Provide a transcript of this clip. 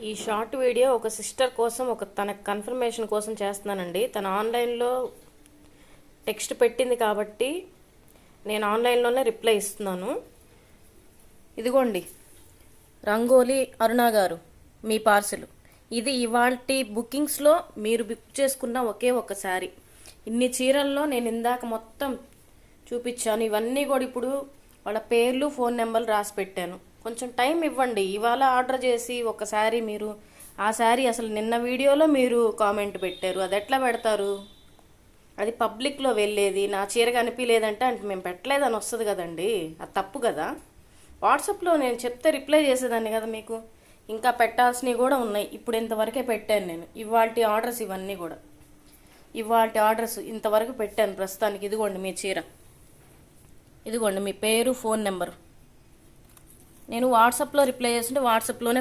ఈ short video ఒక sister కోసం తన కన్ఫర్మేషన్ కోసం చేస్తున్నానండి. తన ఆన్లైన్లో టెక్స్ట్ పెట్టింది కాబట్టి నేను ఆన్లైన్లోనే రిప్లై ఇస్తున్నాను. ఇదిగోండి, రంగోలి అరుణ గారు, మీ పార్సిల్ ఇది. ఇవాల్టి బుకింగ్స్లో మీరు బుక్ చేసుకున్న ఒకే ఒక శారీ. ఇన్ని చీరల్లో నేను ఇందాక మొత్తం చూపించాను. ఇవన్నీ కూడా ఇప్పుడు వాళ్ళ పేర్లు, ఫోన్ నెంబర్లు రాసి పెట్టాను. కొంచెం టైం ఇవ్వండి. ఇవాళ ఆర్డర్ చేసి ఒక శారీ మీరు, ఆ శారీ అసలు నిన్న వీడియోలో మీరు కామెంట్ పెట్టారు, అది ఎట్లా పెడతారు? అది పబ్లిక్లో వెళ్ళేది. నా చీర కనిపించలేదంటే అంటే మేము పెట్టలేదని వస్తుంది కదండి, అది తప్పు కదా. వాట్సాప్లో నేను చెప్తే రిప్లై చేసేదాన్ని కదా మీకు. ఇంకా పెట్టాల్సినవి కూడా ఉన్నాయి. ఇప్పుడు ఇంతవరకే పెట్టాను నేను. ఇవాల్టి ఆర్డర్స్ ఇవన్నీ కూడా ఇవాల్టి ఆర్డర్స్ ఇంతవరకు పెట్టాను ప్రస్తుతానికి. ఇదిగోండి మీ చీర, ఇదిగోండి మీ పేరు, ఫోన్ నెంబరు. నేను వాట్సాప్లో రిప్లై చేస్తుంటే వాట్సాప్లోనే